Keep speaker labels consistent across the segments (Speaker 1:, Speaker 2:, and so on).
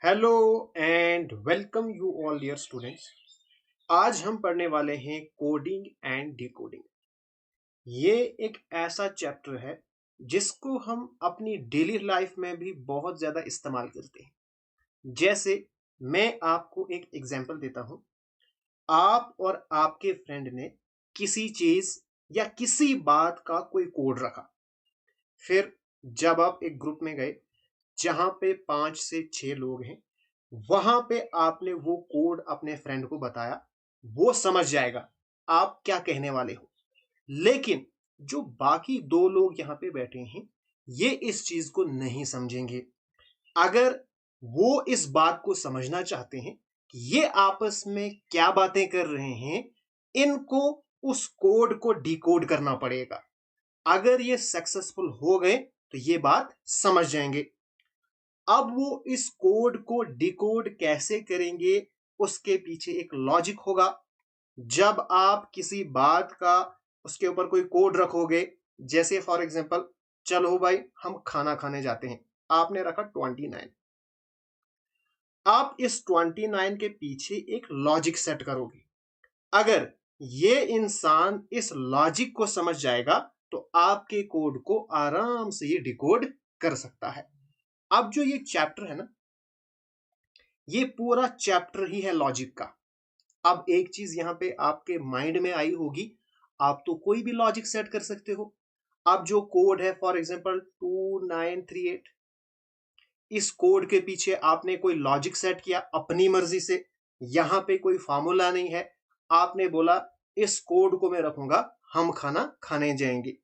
Speaker 1: Hello and welcome you all dear students. आज हम पढ़ने वाले हैं कोडिंग एंड डिकोडिंग। ये एक ऐसा चैप्टर है जिसको हम अपनी डेली लाइफ में भी बहुत ज्यादा इस्तेमाल करते हैं। जैसे मैं आपको एक एग्जांपल देता हूं। आप और आपके फ्रेंड ने किसी चीज या किसी बात का कोई कोड रखा। फिर जब आप एक ग्रुप में गए जहां पे 5 से 6 लोग हैं, वहां पे आपने वो कोड अपने फ्रेंड को बताया, वो समझ जाएगा आप क्या कहने वाले हो। लेकिन जो बाकी 2 लोग यहाँ पे बैठे हैं, ये इस चीज को नहीं समझेंगे। अगर वो इस बात को समझना चाहते हैं कि ये आपस में क्या बातें कर रहे हैं, इनको उस कोड को डिकोड करना पड़ेगा। अगर ये सक्सेसफुल हो गए तो ये बात समझ जाएंगे। अब वो इस कोड को डिकोड कैसे करेंगे, उसके पीछे एक लॉजिक होगा। जब आप किसी बात का उसके ऊपर कोई कोड रखोगे, जैसे फॉर एग्जांपल, चलो भाई हम खाना खाने जाते हैं, आपने रखा 29। आप इस 29 के पीछे एक लॉजिक सेट करोगे। अगर ये इंसान इस लॉजिक को समझ जाएगा तो आपके कोड को आराम से ये डिकोड कर सकता है। अब जो ये चैप्टर है ना, ये पूरा चैप्टर ही है लॉजिक का। अब एक चीज यहां पे आपके माइंड में आई होगी, आप तो कोई भी लॉजिक सेट कर सकते हो। अब जो कोड है फॉर एग्जांपल 2938, इस कोड के पीछे आपने कोई लॉजिक सेट किया अपनी मर्जी से। यहां पे कोई फार्मूला नहीं है। आपने बोला इस कोड को मैं रखूंगा, हम खाना खाने जाएंगे।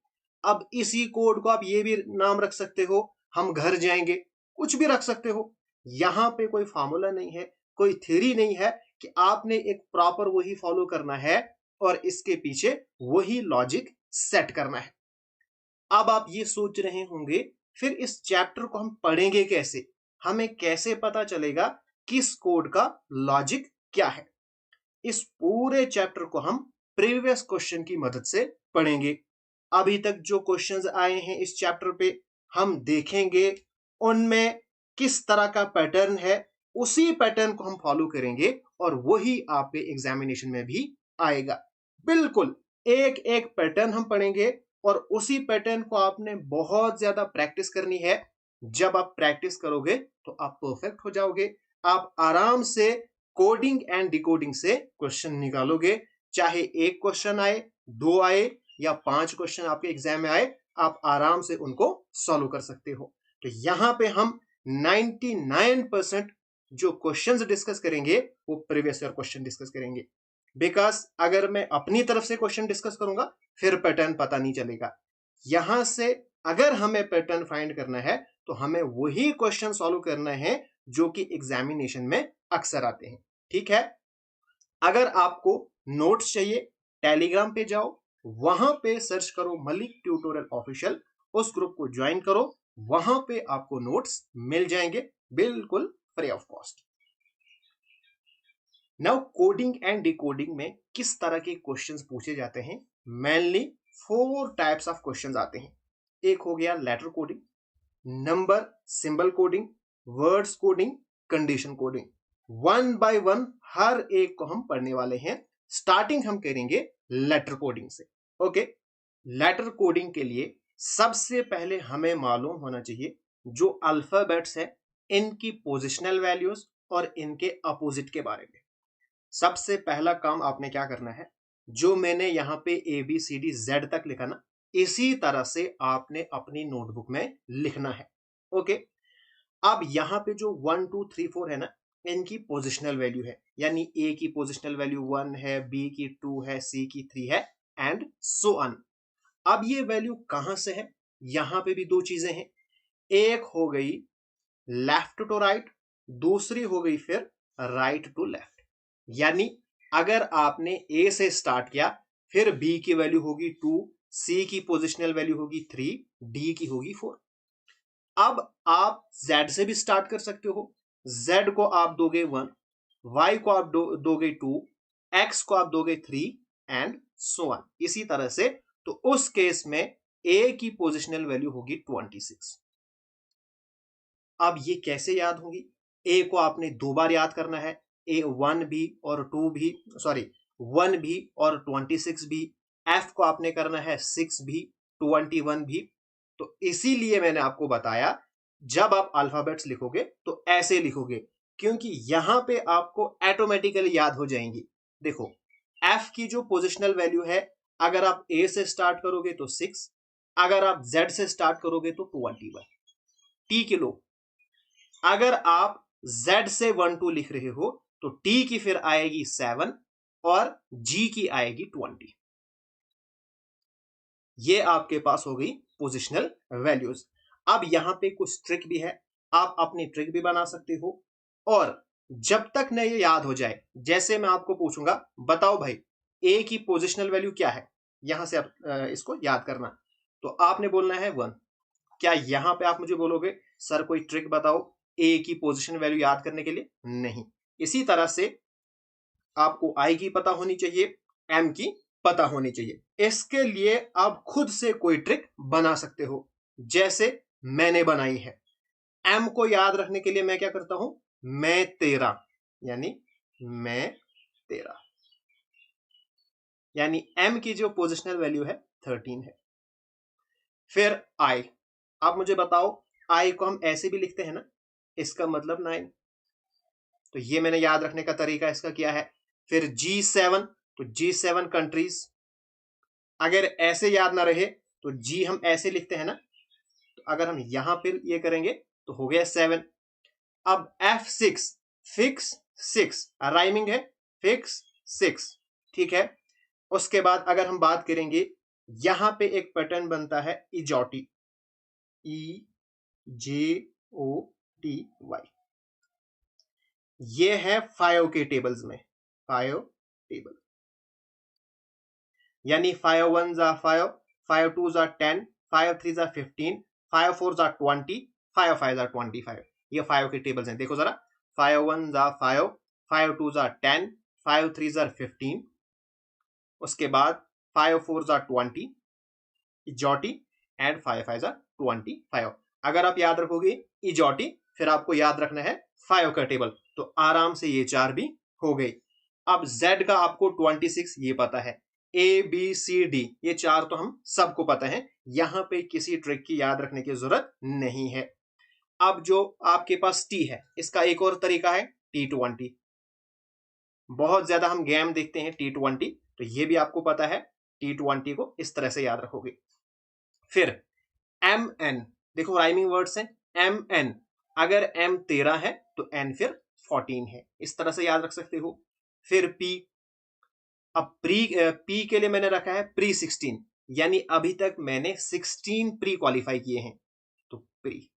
Speaker 1: अब इसी कोड को आप ये भी नाम रख सकते हो, हम घर जाएंगे, कुछ भी रख सकते हो। यहां पे कोई फार्मूला नहीं है, कोई थ्योरी नहीं है कि आपने एक प्रॉपर वही फॉलो करना है और इसके पीछे वही लॉजिक सेट करना है। अब आप ये सोच रहे होंगे, फिर इस चैप्टर को हम पढ़ेंगे कैसे, हमें कैसे पता चलेगा किस कोड का लॉजिक क्या है। इस पूरे चैप्टर को हम प्रीवियस क्वेश्चन की मदद से पढ़ेंगे। अभी तक जो क्वेश्चंस आए हैं इस चैप्टर पे, हम देखेंगे उनमें किस तरह का पैटर्न है, उसी पैटर्न को हम फॉलो करेंगे और वही आपके एग्जामिनेशन में भी आएगा। बिल्कुल एक एक पैटर्न हम पढ़ेंगे और उसी पैटर्न को आपने बहुत ज्यादा प्रैक्टिस करनी है। जब आप प्रैक्टिस करोगे तो आप परफेक्ट हो जाओगे। आप आराम से कोडिंग एंड डिकोडिंग से क्वेश्चन निकालोगे। चाहे एक क्वेश्चन आए, दो आए या 5 क्वेश्चन आपके एग्जाम में आए, आप आराम से उनको सॉल्व कर सकते हो। तो यहां पे हम 99% जो क्वेश्चंस डिस्कस करेंगे वो प्रीवियस ईयर क्वेश्चन डिस्कस करेंगे। बिकॉज अगर मैं अपनी तरफ से क्वेश्चन डिस्कस करूंगा फिर पैटर्न पता नहीं चलेगा। यहां से अगर हमें पैटर्न फाइंड करना है तो हमें वही क्वेश्चन सॉल्व करना है जो कि एग्जामिनेशन में अक्सर आते हैं। ठीक है। अगर आपको नोट्स चाहिए, टेलीग्राम पे जाओ, वहां पे सर्च करो मलिक ट्यूटोरियल ऑफिशियल, उस ग्रुप को ज्वाइन करो। वहां पे आपको नोट्स मिल जाएंगे बिल्कुल free of cost. Now coding and decoding में किस तरह के क्वेश्चंस पूछे जाते हैं? मेनली 4 टाइप्स ऑफ क्वेश्चंस आते हैं। एक हो गया letter coding, number symbol coding, words coding, condition coding. One by one हर एक को हम पढ़ने वाले हैं। स्टार्टिंग हम करेंगे लेटर कोडिंग से। ओके। लेटर कोडिंग के लिए सबसे पहले हमें मालूम होना चाहिए जो अल्फाबेट्स है, इनकी पोजिशनल वैल्यूज और इनके अपोजिट के बारे में। सबसे पहला काम आपने क्या करना है, जो मैंने यहाँ पे ABCD Z तक लिखा ना, इसी तरह से आपने अपनी नोटबुक में लिखना है। ओके। अब यहाँ पे जो 1 2 3 4 है ना, इनकी पोजिशनल वैल्यू है, यानी A की पोजिशनल वैल्यू 1 है, B की 2 है, C की 3 है एंड सो ऑन। अब ये वैल्यू कहां से है? यहां पे भी 2 चीजें हैं। एक हो गई लेफ्ट टू राइट, दूसरी हो गई फिर राइट टू लेफ्ट। यानी अगर आपने ए से स्टार्ट किया, फिर बी की वैल्यू होगी 2, सी की पोजिशनल वैल्यू होगी 3, डी की होगी 4। अब आप जेड से भी स्टार्ट कर सकते हो। जेड को आप दोगे 1, वाई को आप दोगे 2, एक्स को आप दोगे 3 एंड सो ऑन, इसी तरह से। तो उस केस में ए की पोजिशनल वैल्यू होगी 26। अब ये कैसे याद होगी? ए को आपने 2 बार याद करना है, ए 1 भी और 2 भी, सॉरी 1 भी और 26 भी। एफ को आपने करना है 6 भी 21 भी। तो इसीलिए मैंने आपको बताया जब आप अल्फाबेट्स लिखोगे तो ऐसे लिखोगे, क्योंकि यहां पे आपको ऑटोमेटिकली याद हो जाएंगी। देखो एफ की जो पोजिशनल वैल्यू है, अगर आप ए से स्टार्ट करोगे तो 6, अगर आप जेड से स्टार्ट करोगे तो 21। टी के लो, अगर आप जेड से 1 2 लिख रहे हो तो टी की फिर आएगी 7 और जी की आएगी 20। ये आपके पास हो गई पोजिशनल वैल्यूज। अब यहां पे कुछ ट्रिक भी है, आप अपनी ट्रिक भी बना सकते हो। और जब तक न ये याद हो जाए, जैसे मैं आपको पूछूंगा बताओ भाई ए की पोजिशनल वैल्यू क्या है, यहां से आप इसको याद करना, तो आपने बोलना है 1। क्या यहां पे आप मुझे बोलोगे सर कोई ट्रिक बताओ ए की पोजिशन वैल्यू याद करने के लिए? नहीं। इसी तरह से आपको आई की पता होनी चाहिए, एम की पता होनी चाहिए। इसके लिए आप खुद से कोई ट्रिक बना सकते हो, जैसे मैंने बनाई है। एम को याद रखने के लिए मैं क्या करता हूं, मैं तेरा, यानी मैं तेरा, यानी एम की जो पोजिशनल वैल्यू है 13 है। फिर आई, आप मुझे बताओ आई को हम ऐसे भी लिखते हैं ना, इसका मतलब 9, तो ये मैंने याद रखने का तरीका इसका क्या है। फिर G7, तो G7 कंट्रीज, अगर ऐसे याद ना रहे तो जी हम ऐसे लिखते हैं ना, तो अगर हम यहां पर ये करेंगे तो हो गया 7। अब F6, फिक्स 6, राइमिंग है, फिक्स 6, ठीक है। उसके बाद अगर हम बात करेंगे, यहां पे एक पैटर्न बनता है इजोटी, EJOTY, ये है 5 के टेबल्स में, 5 टेबल, यानी 5 1 जा 5, 5 2 जा 10, 5 3 जा 15, 5 4 जा 20, 5 5 जा 25। ये 5 के टेबल्स हैं, देखो जरा, 5 1 जा 5, 5 2 जा 10, 5 3 जा 15, उसके बाद 5 4 जा 20 इजोटी, एंड 5 5 जा 25। अगर आप याद रखोगे इजोटी, फिर आपको याद रखना है 5 का टेबल, तो आराम से ये 4 भी हो गई। अब Z का आपको 26 ये पता है, ABCD ये 4 तो हम सबको पता है, यहां पे किसी ट्रिक की याद रखने की जरूरत नहीं है। अब जो आपके पास T है, इसका एक और तरीका है T20। बहुत ज्यादा हम गेम देखते हैं T20, तो ये भी आपको पता है, T20 को इस तरह से याद रखोगे। फिर MN, देखो राइमिंग वर्ड्स हैं, MN, अगर M 13 है तो N फिर 14 है, इस तरह से याद रख सकते हो। फिर P, अब P के लिए मैंने रखा है प्री 16, यानी अभी तक मैंने 16 प्री क्वालिफाई किए हैं, तो प्री।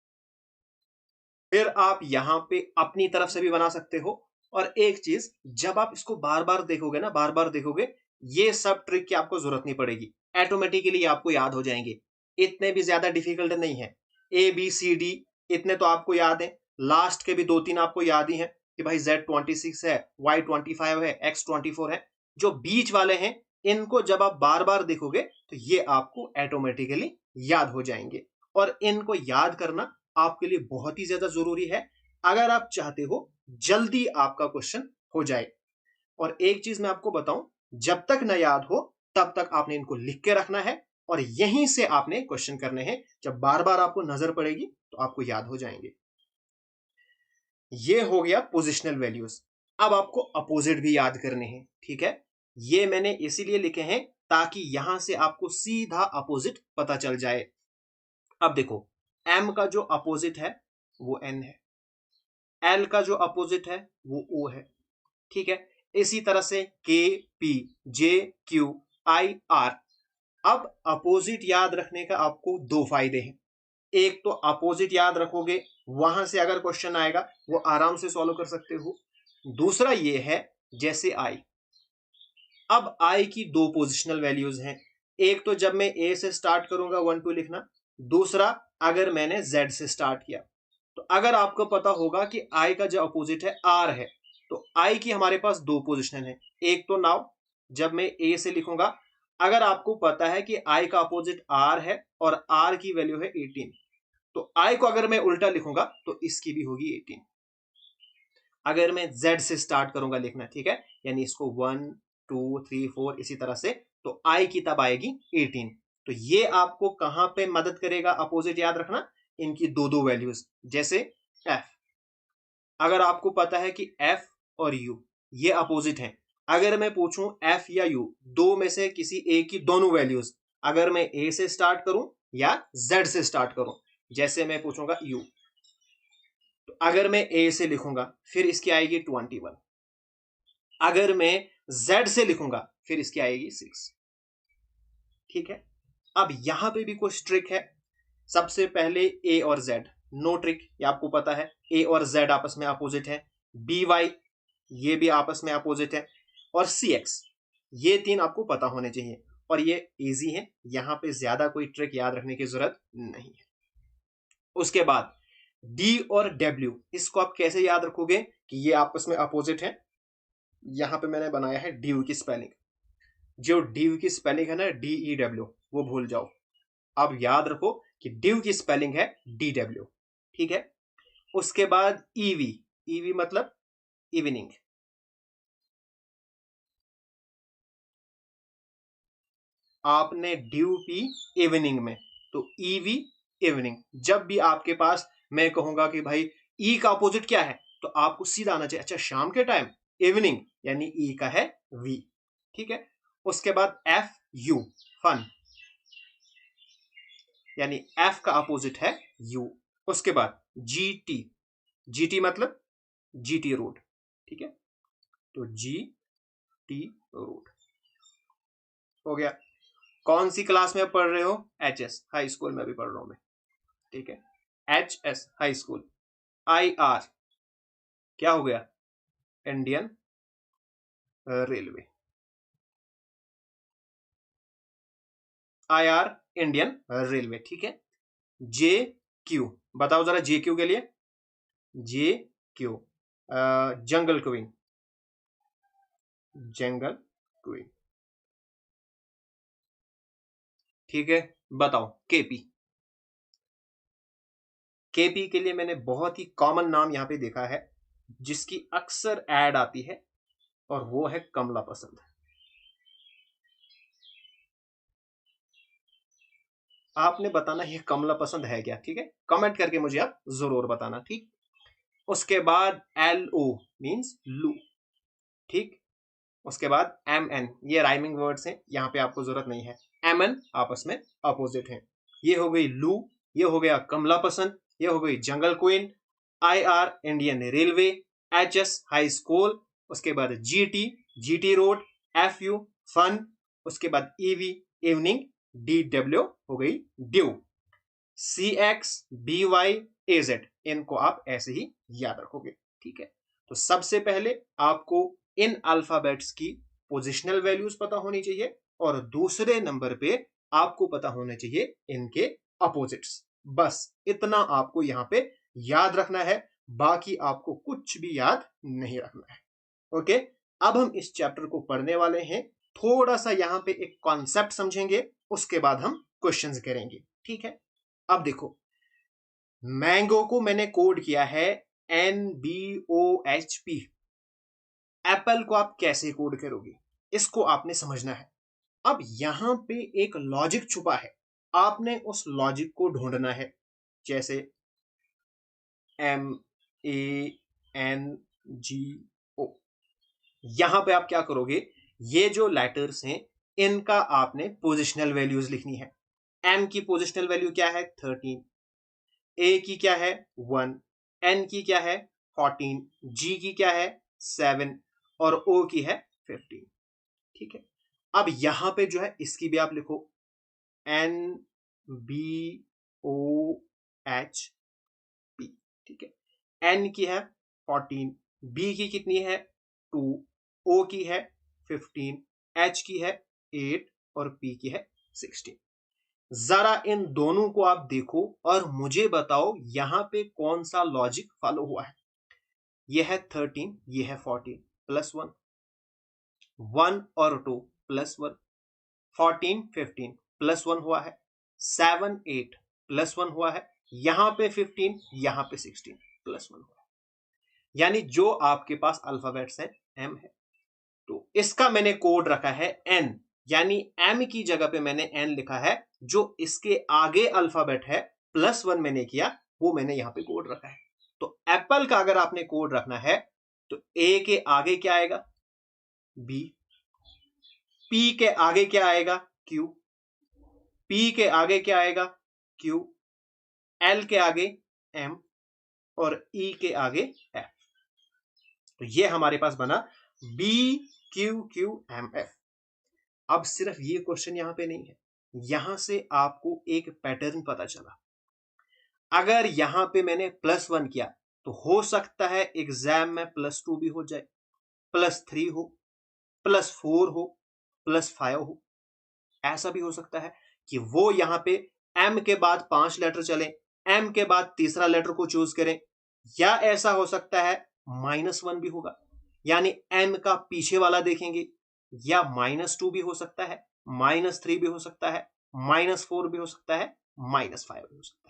Speaker 1: फिर आप यहां पे अपनी तरफ से भी बना सकते हो। और एक चीज, जब आप इसको बार बार देखोगे ना, बार बार देखोगे, ये सब ट्रिक की आपको जरूरत नहीं पड़ेगी, ऑटोमेटिकली आपको याद हो जाएंगे, इतने भी ज्यादा डिफिकल्ट नहीं है। ABCD इतने तो आपको याद है, लास्ट के भी 2 3 आपको याद ही है कि भाई Z26 है, Y25 है, X24 है। जो बीच वाले हैं इनको जब आप बार बार देखोगे तो ये आपको ऑटोमेटिकली याद हो जाएंगे, और इनको याद करना आपके लिए बहुत ही ज्यादा जरूरी है, अगर आप चाहते हो जल्दी आपका क्वेश्चन हो जाए। और एक चीज मैं आपको बताऊं, जब तक न याद हो तब तक आपने इनको लिख के रखना है, और यहीं से आपने क्वेश्चन करने हैं, जब बार बार आपको नजर पड़ेगी तो आपको याद हो जाएंगे। ये हो गया पोजिशनल वैल्यूज। अब आपको अपोजिट भी याद करने हैं, ठीक है। ये मैंने इसीलिए लिखे हैं ताकि यहां से आपको सीधा अपोजिट पता चल जाए। अब देखो, M का जो अपोजिट है वो N है, L का जो अपोजिट है वो O है, ठीक है। इसी तरह से K P J Q I R। अब अपोजिट याद रखने का आपको 2 फायदे हैं, एक तो अपोजिट याद रखोगे, वहां से अगर क्वेश्चन आएगा वो आराम से सॉल्व कर सकते हो। दूसरा ये है, जैसे आई, अब आई की 2 पोजिशनल वैल्यूज हैं, एक तो जब मैं ए से स्टार्ट करूंगा 1 2 लिखना, दूसरा अगर मैंने जेड से स्टार्ट किया। तो अगर आपको पता होगा कि आई का जो अपोजिट है आर है, तो आई की हमारे पास 2 पोजिशन है, एक तो नाउ जब मैं ए से लिखूंगा, अगर आपको पता है कि आई का अपोजिट आर है और आर की वैल्यू है 18, तो आई को अगर मैं उल्टा लिखूंगा तो इसकी भी होगी 18। अगर मैं Z से स्टार्ट करूंगा लिखना, ठीक है, यानी इसको 1 2 3 4 इसी तरह से, तो I की तब आएगी 18। तो ये आपको कहां पे मदद करेगा अपोजिट याद रखना, इनकी दो दो वैल्यूज। जैसे F, अगर आपको पता है कि F और U ये अपोजिट हैं, अगर मैं पूछूं F या U दो में से किसी एक की दोनों वैल्यूज, अगर मैं A से स्टार्ट करूं या Z से स्टार्ट करूं, जैसे मैं पूछूंगा U, तो अगर मैं A से लिखूंगा फिर इसकी आएगी 21, अगर मैं Z से लिखूंगा फिर इसकी आएगी 6। ठीक है, अब यहां पे भी कुछ ट्रिक है। सबसे पहले A और Z, नो ट्रिक, ये आपको पता है, A और Z आपस में अपोजिट है, BY ये भी आपस में अपोजिट है, और CX ये तीन आपको पता होने चाहिए, और ये इजी है, यहां पे ज्यादा कोई ट्रिक याद रखने की जरूरत नहीं है। उसके बाद D और W, इसको आप कैसे याद रखोगे कि ये आपस में अपोजिट है। यहां पे मैंने बनाया है ड्यू की स्पेलिंग, जो ड्यू की स्पेलिंग है ना DEW, वो भूल जाओ, अब याद रखो कि ड्यू की स्पेलिंग है DW। ठीक है, उसके बाद EV, EV मतलब इवनिंग, आपने ड्यू पी इवनिंग में, तो ईवी इवनिंग। जब भी आपके पास मैं कहूंगा कि भाई ई का अपोजिट क्या है, तो आपको सीधा आना चाहिए अच्छा शाम के टाइम इवनिंग, यानी ई का है वी। ठीक है, उसके बाद FU फन, यानी F का अपोजिट है U। उसके बाद GT, GT मतलब GT रोड। ठीक है, तो GT रोड हो गया। कौन सी क्लास में पढ़ रहे हो? HS हाई स्कूल में भी पढ़ रहा हूं मैं। ठीक है, HS हाई स्कूल। IR क्या हो गया? Indian railway. IR Indian railway. ठीक है, JQ बताओ जरा, JQ के लिए, JQ जंगल क्वीन, जंगल क्वीन। ठीक है, बताओ KP, KP के लिए मैंने बहुत ही कॉमन नाम यहां पे देखा है, जिसकी अक्सर एड आती है, और वो है कमला पसंद। आपने बताना ये कमला पसंद है क्या, ठीक है, कमेंट करके मुझे आप जरूर बताना। ठीक, उसके बाद LO मींस लू। ठीक, उसके बाद MN, ये राइमिंग वर्ड्स हैं, यहां पे आपको जरूरत नहीं है। MN आपस में अपोजिट हैं, ये हो गई लू, ये हो गया कमला पसंद, ये हो गई जंगल queen. IR Indian railway, HS high school, उसके बाद GT रोड, FU फन, उसके बाद EV इवनिंग, DW हो गई ड्यू, CX BY AZ, इनको आप ऐसे ही याद रखोगे। ठीक है, तो सबसे पहले आपको इन अल्फाबेट्स की पोजिशनल वैल्यूज पता होनी चाहिए, और दूसरे नंबर पे आपको पता होने चाहिए इनके अपोजिट्स। बस इतना आपको यहां पे याद रखना है, बाकी आपको कुछ भी याद नहीं रखना है। ओके, अब हम इस चैप्टर को पढ़ने वाले हैं, थोड़ा सा यहां पे एक कॉन्सेप्ट समझेंगे, उसके बाद हम क्वेश्चंस करेंगे। ठीक है, अब देखो, मैंगो को मैंने कोड किया है NBOHP, एप्पल को आप कैसे कोड करोगे, इसको आपने समझना है। अब यहां पे एक लॉजिक छुपा है, आपने उस लॉजिक को ढूंढना है। जैसे MANGO, यहां पे आप क्या करोगे, ये जो लेटर्स हैं इनका आपने पोजिशनल वैल्यूज लिखनी है। M की पोजिशनल वैल्यू क्या है? 13, A की क्या है? 1, N की क्या है? 14, G की क्या है? 7, और O की है 15। ठीक है, अब यहां पे जो है इसकी भी आप लिखो, NBOHP। ठीक है, N की है 14, B की कितनी है? 2, O की है 15, H की है 8, और P की है 16। जरा इन दोनों को आप देखो और मुझे बताओ यहां पे कौन सा लॉजिक फॉलो हुआ है। ये है 13, ये है 14, प्लस 1, 1 और 2 प्लस 1, 14 15 प्लस 1 हुआ है, 7 8 प्लस 1 हुआ है, यहां पे 15, यहां पे 16 प्लस 1 हुआ है। यानी जो आपके पास अल्फाबेट्स है m है। तो इसका मैंने कोड रखा है n, यानी m की जगह पे मैंने n लिखा है। जो इसके आगे अल्फाबेट है +1 मैंने किया, वो मैंने यहां पे कोड रखा है। तो एप्पल का अगर आपने कोड रखना है तो a के आगे क्या आएगा b, p के आगे क्या आएगा q, p के आगे क्या आएगा q, l के आगे m और e के आगे f। तो ये हमारे पास बना b q q m f। अब सिर्फ ये क्वेश्चन यहां पे नहीं है, यहां से आपको एक पैटर्न पता चला। अगर यहां पे मैंने +1 किया तो हो सकता है एग्जाम में +2 भी हो जाए, +3 हो, +4 हो, +5 हो। ऐसा भी हो सकता है कि वो यहां पे m के बाद 5 लेटर चले, m के बाद तीसरा लेटर को चूज करें, या ऐसा हो सकता है -1 भी होगा, यानी m का पीछे वाला देखेंगे, या -2 भी हो सकता है, -3 भी हो सकता है, -4 भी हो सकता है, -5 भी हो सकता है।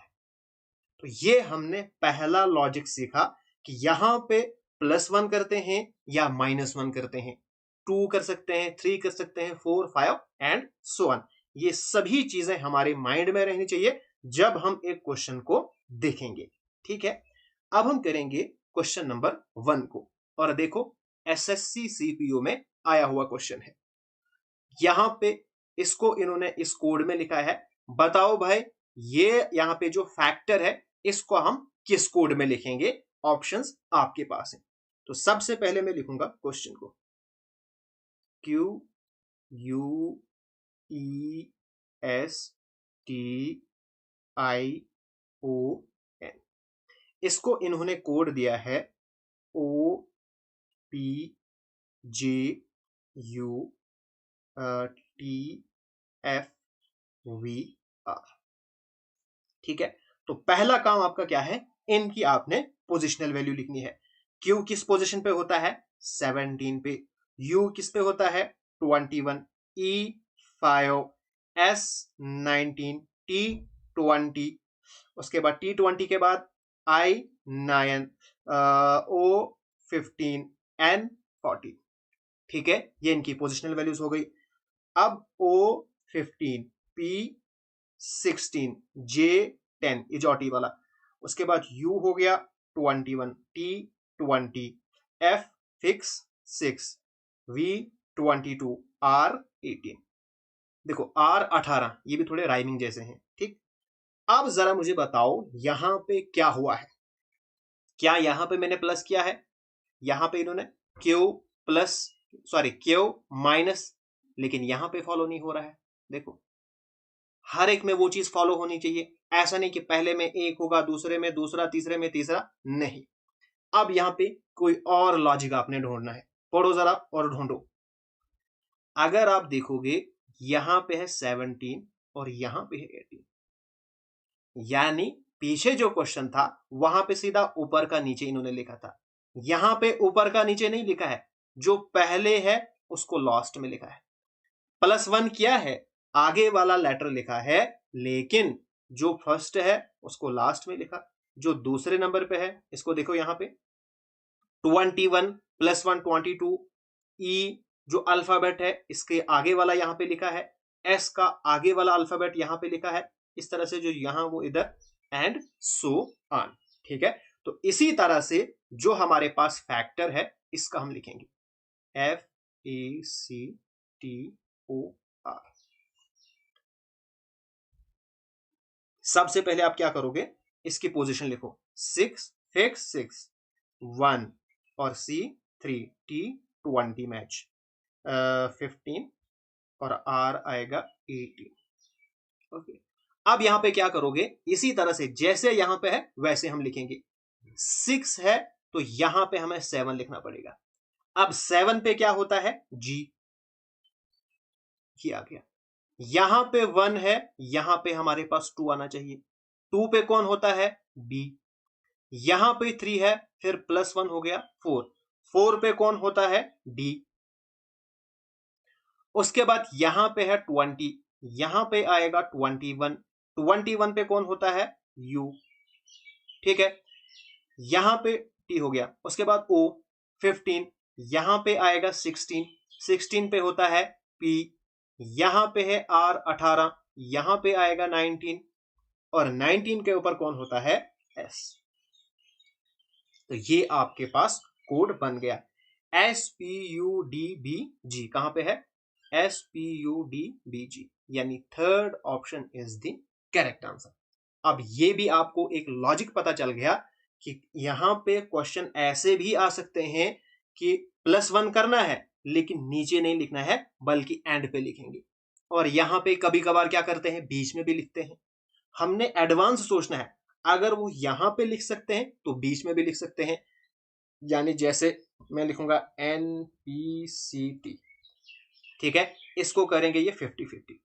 Speaker 1: तो ये हमने पहला लॉजिक सीखा कि यहां पे +1 करते हैं या -1 करते हैं, 2 कर सकते हैं, 3 कर सकते हैं, 4 5 एंड सो ऑन। ये सभी चीजें हमारे माइंड में रहनी चाहिए जब हम एक क्वेश्चन को देखेंगे। ठीक है, अब हम करेंगे क्वेश्चन नंबर 1 को। और देखो, एसएससी सीपीयू में आया हुआ क्वेश्चन है। यहां पे इसको इन्होंने इस कोड में लिखा है। बताओ भाई, ये यहां पे जो फैक्टर है इसको हम किस कोड में लिखेंगे? ऑप्शंस आपके पास हैं। तो सबसे पहले मैं लिखूंगा क्वेश्चन को Q U E S T I O N। इसको इन्होंने कोड दिया है O P J U T F V R। ठीक है, तो पहला काम आपका क्या है? इनकी आपने पोजिशनल वैल्यू लिखनी है। Q किस पोजिशन पे होता है? 17 पे। U किस पे होता है? 21, E 5, S 19, T 20, उसके बाद T20 के बाद I 9, O 15, N 40। ठीक है, ये इनकी पोजिशनल वैल्यूज हो गई। अब O 15, P 16, J 10 इजॉटी वाला, उसके बाद U हो गया 21, T 20, F fix 6, V 22, R 18। देखो R 18, ये भी थोड़े राइमिंग जैसे हैं। ठीक, अब जरा मुझे बताओ यहां पे क्या हुआ है? क्या यहां पे मैंने प्लस किया है? यहां पे इन्होंने Q plus, sorry Q minus, लेकिन यहां पे फॉलो नहीं हो रहा है। देखो, हर एक में वो चीज फॉलो होनी चाहिए। ऐसा नहीं कि पहले में एक होगा, दूसरे में दूसरा, तीसरे में तीसरा, नहीं। अब यहां पे कोई और लॉजिक आपने ढूंढना है। पढ़ो जरा और ढूंढो। अगर आप देखोगे यहां पे है 17 और यहां पे है 18, यानी पीछे जो क्वेश्चन था वहां पे सीधा ऊपर का नीचे इन्होंने लिखा था। यहां पे ऊपर का नीचे नहीं लिखा है, जो पहले है उसको लास्ट में लिखा है। +1 किया है, आगे वाला लेटर लिखा है, लेकिन जो फर्स्ट है उसको लास्ट में लिखा। जो दूसरे नंबर पे है इसको देखो, यहां पे 21 +1 22, ई जो अल्फाबेट है इसके आगे वाला यहां पे लिखा है, एस का आगे वाला अल्फाबेट यहां पे लिखा है, इस तरह से जो यहां वो इधर, एंड सो ऑन। ठीक है, तो इसी तरह से जो हमारे पास फैक्टर है इसका हम लिखेंगे FACTOR। सबसे पहले आप क्या करोगे? इसकी पोजीशन लिखो, 6 फिक्स 6, 1 और C 3, T 20 मैच 15 और R आएगा 18। ओके, अब यहां पे क्या करोगे? इसी तरह से जैसे यहां पे है वैसे हम लिखेंगे। 6 है तो यहां पे हमें 7 लिखना पड़ेगा। अब 7 पे क्या होता है? G, ये आ गया। यहां पे 1 है, यहां पे हमारे पास 2 आना चाहिए। 2 पे कौन होता है? B। यहां पे 3 है, फिर +1 हो गया 4। 4 पे कौन होता है? D। उसके बाद यहां पे है 20, यहां पे आएगा 21। 21 पे कौन होता है? U। ठीक है, यहां पे टी हो गया, उसके बाद ओ 15, यहां पे आएगा 16, 16 पे होता है पी, यहां पे है आर 18, यहां पे आएगा 19 और 19 के ऊपर कौन होता है एस। तो ये आपके पास कोड बन गया SPUDBG, कहां पे है SPUDBG, यानी third option is the correct answer. अब ये भी आपको एक लॉजिक पता चल गया कि यहां पे क्वेश्चन ऐसे भी आ सकते हैं कि +1 करना है लेकिन नीचे नहीं लिखना है बल्कि एंड पे लिखेंगे, और यहां पे कभी कभार क्या करते हैं बीच में भी लिखते हैं। हमने एडवांस सोचना है, अगर वो यहां पे लिख सकते हैं तो बीच में भी लिख सकते हैं, यानी जैसे मैं लिखूंगा NPCT, ठीक है, इसको करेंगे ये 50-50,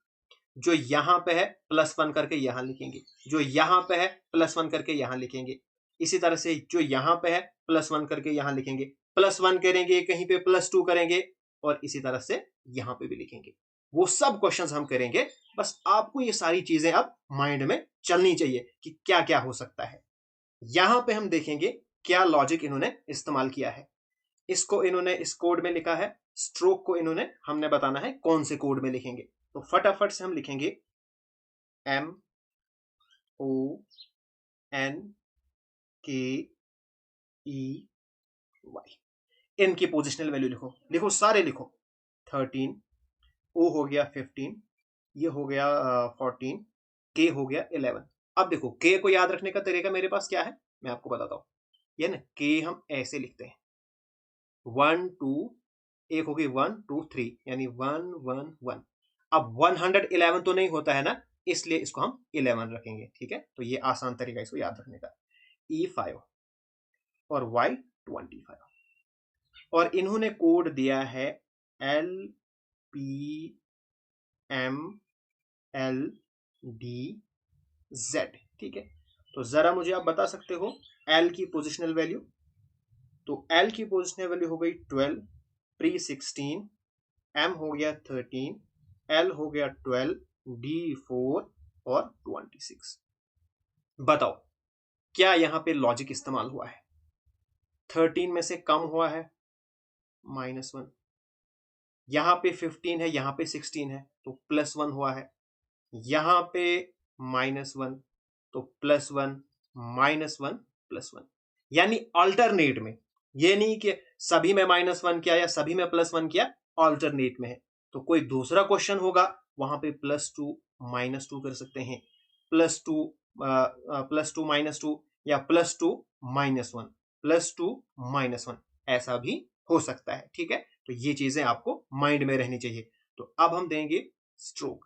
Speaker 1: जो यहां पे है +1 करके यहां लिखेंगे, जो यहां पे है +1 करके यहां लिखेंगे, इसी तरह से जो यहां पे है +1 करके यहां लिखेंगे, +1 करेंगे कहीं पे +2 करेंगे, और इसी तरह से यहां पे भी लिखेंगे। वो सब क्वेश्चंस हम करेंगे, बस आपको ये सारी चीजें अब माइंड में चलनी चाहिए कि क्या क्या हो सकता है। यहां पे हम देखेंगे क्या लॉजिक इन्होंने इस्तेमाल किया है। इसको इन्होंने इस कोड में लिखा है, स्ट्रोक को इन्होंने हमने बताना है कौन से कोड में लिखेंगे। तो फटाफट से हम लिखेंगे MONKEY, इनकी पोजिशनल वैल्यू लिखो, लिखो सारे लिखो। 13, ओ हो गया 15, ये हो गया 14, के हो गया 11। अब देखो के को याद रखने का तरीका मेरे पास क्या है, मैं आपको बताता हूं। ये ना के हम ऐसे लिखते हैं 1 2, एक होगी 1 2 3, यानी 1 1 1। अब 111 तो नहीं होता है ना, इसलिए इसको हम 11 रखेंगे, ठीक है। तो ये आसान तरीका इसको याद रखने का। E5 और Y25, और इन्होंने कोड दिया है LPMLDZ, ठीक है। तो जरा मुझे आप बता सकते हो L की पोजिशनल वैल्यू। तो L की पोजिशनल वैल्यू हो गई 12, प्री 16, M हो गया 13, L हो गया 12, D4 और 26। बताओ क्या यहां पे लॉजिक इस्तेमाल हुआ है। 13 में से कम हुआ है -1, यहां पे 15 है, यहां पे 16 है तो +1 हुआ है, यहां पे -1 तो +1 -1 +1, यानी अल्टरनेट में। ये नहीं कि सभी में -1 किया या सभी में +1 किया, अल्टरनेट में है। तो कोई दूसरा क्वेश्चन होगा वहां पे +2 -2 कर सकते हैं, +2 +2 -2, या +2 -1, +2 -1, ऐसा भी हो सकता है, ठीक है। तो ये चीजें आपको माइंड में रहनी चाहिए। तो अब हम देंगे स्ट्रोक,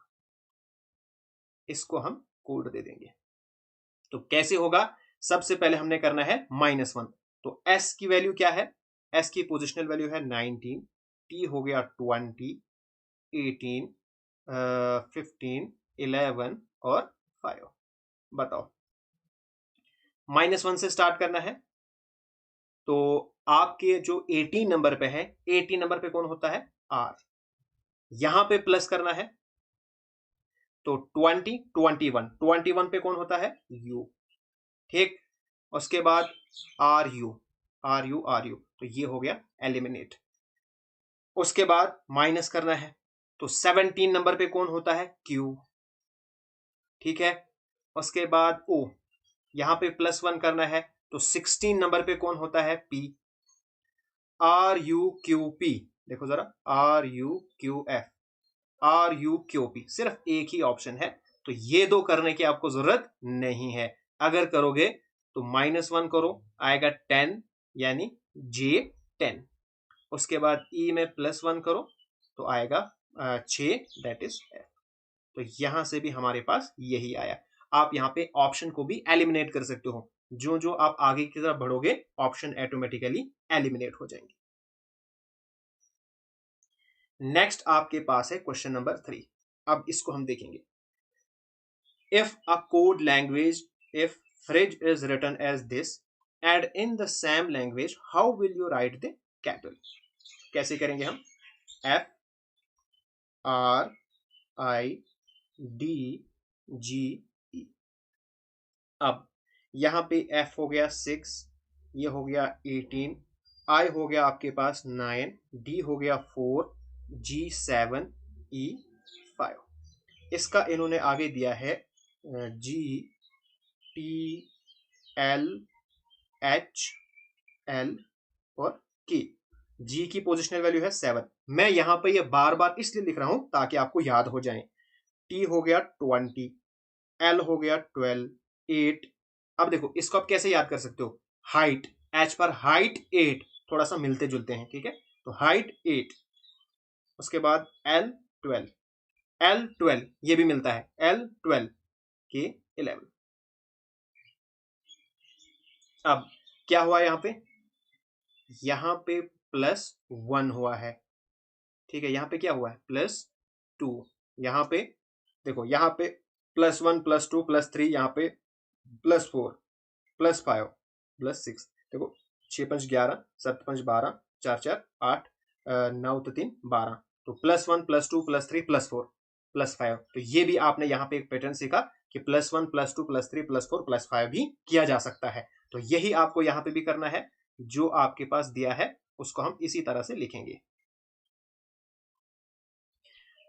Speaker 1: इसको हम कोड दे देंगे। तो कैसे होगा, सबसे पहले हमने करना है -1, तो S की वैल्यू क्या है, S की पोजिशनल वैल्यू है 19, T हो गया 20, 18, 15, 11 और 5। बताओ -1 से स्टार्ट करना है, तो आपके जो 18 नंबर पे है, 18 नंबर पे कौन होता है R, यहां पे प्लस करना है, तो 20 21, 21 पे कौन होता है U, ठीक। उसके बाद RU, तो ये हो गया एलिमिनेट। उसके बाद माइनस करना है, तो 17 नंबर पे कौन होता है Q, ठीक है। उसके बाद O, यहां पे +1 करना है, तो 16 नंबर पे कौन होता है P, RUQP, देखो जरा RUQF, RUQP, सिर्फ एक ही ऑप्शन है, तो ये दो करने की आपको जरूरत नहीं है। अगर करोगे तो -1 करो, आएगा 10, यानी J10। उसके बाद E में +1 करो तो आएगा 6, दैट इज F। तो यहां से भी हमारे पास यही आया। आप यहाँ पे ऑप्शन को भी एलिमिनेट कर सकते हो, जो जो आप आगे की तरफ बढ़ोगे ऑप्शन ऑटोमेटिकली एलिमिनेट हो जाएंगे। नेक्स्ट आपके पास है क्वेश्चन नंबर 3। अब इसको हम देखेंगे। If a code language, if fridge is written as this and in the same language how will you write the cattle. कैसे करेंगे हम, FRIDGE। अब यहां पे F हो गया 6, ये हो गया 18, आई हो गया आपके पास 9, डी हो गया 4, जी 7, ई 5। इसका इन्होंने आगे दिया है G T L H L और के। जी की पोजिशनल वैल्यू है 7। मैं यहां पर ये बार बार इसलिए लिख रहा हूं ताकि आपको याद हो जाए। टी हो गया 20, एल हो गया 12, 8। अब देखो इसको आप कैसे याद कर सकते हो, हाइट, एच पर हाइट 8, थोड़ा सा मिलते जुलते हैं, ठीक है। तो हाइट 8, उसके बाद एल 12, एल 12 ये भी मिलता है, एल 12 के 11। अब क्या हुआ यहां पे +1 हुआ है, ठीक है। यहां पे क्या हुआ है +2। यहां पे देखो, यहां पे +1 +2 +3, यहां पे +4 +5 +6। देखो 6 5 11, 7 5 12, 4 4 8, 9 तो 3 12। तो +1 +2 +3 +4 +5। तो ये भी आपने यहाँ पे एक पैटर्न सीखा कि +1 +2 +3 +4 +5 भी किया जा सकता है। तो यही आपको यहाँ पे भी करना है, जो आपके पास दिया है उसको हम इसी तरह से लिखेंगे।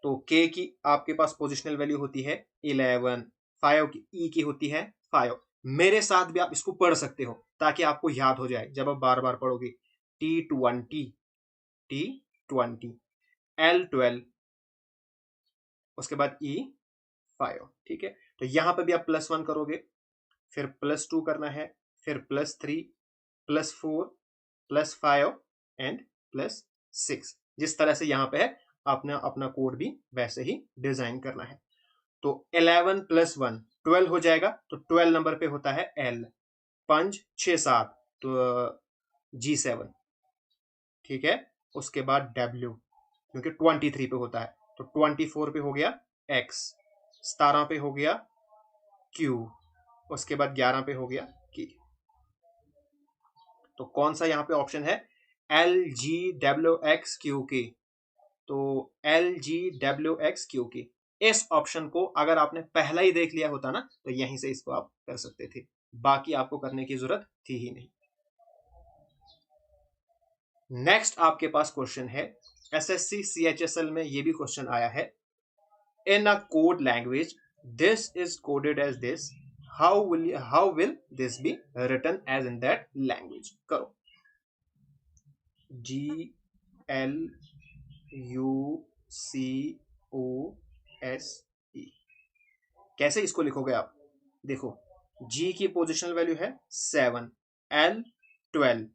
Speaker 1: तो के की आपके पास पोजिशनल वैल्यू होती है 11, 5 की ई की होती है 5। मेरे साथ भी आप इसको पढ़ सकते हो ताकि आपको याद हो जाए जब आप बार बार पढ़ोगे। T20, T20, L12, उसके बाद E5, ठीक है। तो यहां पर भी आप +1 करोगे, फिर +2 करना है, फिर +3, +4, +5 एंड +6। जिस तरह से यहां पे है, अपना अपना कोड भी वैसे ही डिजाइन करना है। तो 11 + 1 12 हो जाएगा। तो 12 नंबर पे होता है L, 5 6 7, तो G7, ठीक है। उसके बाद W, क्योंकि 23 पे होता है, तो 24 पे हो गया X, 17 पे हो गया Q, उसके बाद 11 पे हो गया K। तो कौन सा यहाँ पे ऑप्शन है, LGWXQK। तो LGWXQK, इस ऑप्शन को अगर आपने पहला ही देख लिया होता ना, तो यहीं से इसको आप कर सकते थे, बाकी आपको करने की जरूरत थी ही नहीं। नेक्स्ट आपके पास क्वेश्चन है, SSC CHSL में ये भी क्वेश्चन आया है। In a code language this is coded as this, how will this be written as in that language. करो, GLUCOSE, कैसे इसको लिखोगे आप, देखो G की पोजिशनल वैल्यू है 7, L 12,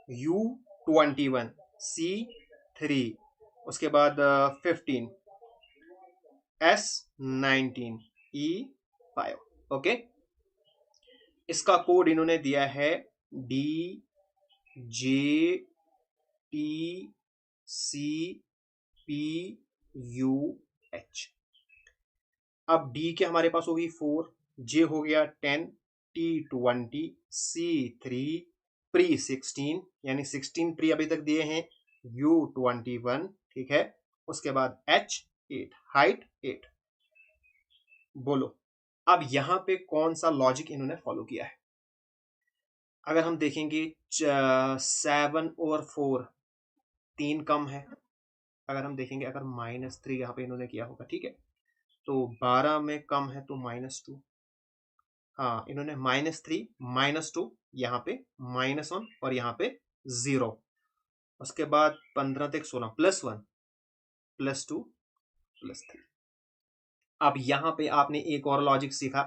Speaker 1: U 21, C 3, उसके बाद 15, S 19, E 5। ओके, इसका कोड इन्होंने दिया है DJTCPUH। अब D के हमारे पास होगी 4, J हो गया 10, T20, C3, प्री 16, यानी 16 प्री अभी तक दिए हैं, U21, ठीक है। उसके बाद H8, हाइट 8। बोलो अब यहां पे कौन सा लॉजिक इन्होंने फॉलो किया है। अगर हम देखेंगे 7 और 4, 3 कम है। अगर हम देखेंगे, अगर -3 यहाँ पे इन्होंने किया होगा, ठीक है। तो 12 में कम है तो -2। हाँ, इन्होंने -3 -2, यहाँ पे -1 और यहाँ पे 0। उसके बाद 15 तक 16, +1 +2 +3। अब यहाँ पे आपने एक और लॉजिक सीखा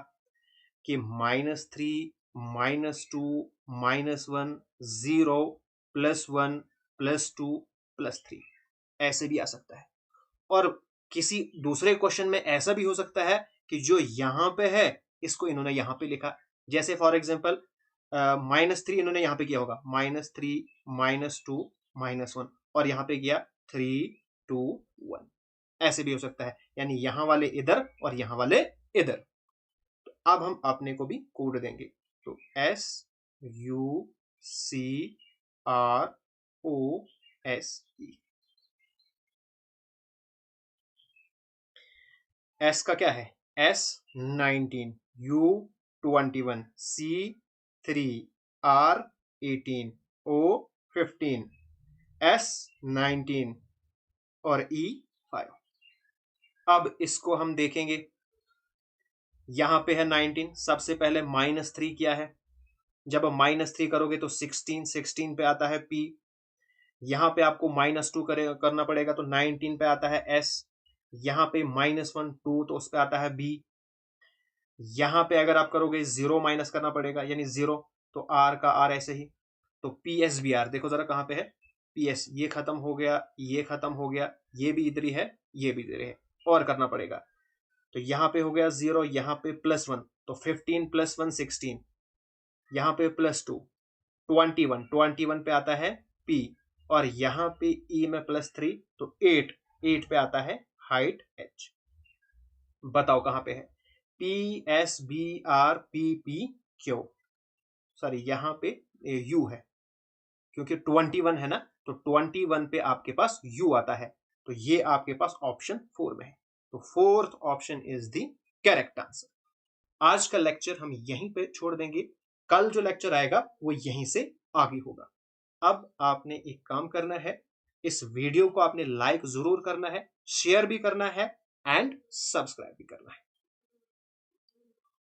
Speaker 1: कि -3 -2 -1 0 +1 +2 +3 ऐसे भी आ सकता है। और किसी दूसरे क्वेश्चन में ऐसा भी हो सकता है कि जो यहां पे है इसको इन्होंने यहां पे लिखा। जैसे फॉर एग्जांपल -3 इन्होंने यहां पे किया होगा, -3 -2 -1, और यहां पे किया 3 2 1। ऐसे भी हो सकता है, यानी यहां वाले इधर और यहां वाले इधर। तो अब हम अपने को भी कोड देंगे। तो SUCROSE, एस का क्या है, S19, U21, C3, 18, O 15, S 19 और E 5। अब इसको हम देखेंगे, यहां पे है 19, सबसे पहले -3 किया है, जब -3 करोगे तो 16 पे आता है P, यहां पे आपको -2 करना पड़ेगा तो 19 पे आता है S, यहां पे -1 2 तो उस पे आता है B, यहां पे अगर आप करोगे 0 माइनस करना पड़ेगा यानी 0, तो R का R ऐसे ही, तो PSBR देखो जरा कहां पे है, PS ये खत्म हो गया, ये खत्म हो गया, ये भी इधर ही है, ये भी इधर है, और करना पड़ेगा, तो यहां पे हो गया 0, यहां पे +1 तो 15 + 1 16, यहां पे +2 21 पे आता है P, और यहां पे E में +3 तो 8 पे आता है हाइट H। बताओ कहां पे है, PSBRPPQ, सॉरी यहां पे U है, क्योंकि 21 है ना, तो 21 पे आपके पास U आता है, तो ये आपके पास ऑप्शन 4 में है, तो fourth option is the correct answer. आज का लेक्चर हम यहीं पे छोड़ देंगे, कल जो लेक्चर आएगा वो यहीं से आगे होगा। अब आपने एक काम करना है, इस वीडियो को आपने लाइक जरूर करना है, शेयर भी करना है एंड सब्सक्राइब भी करना है।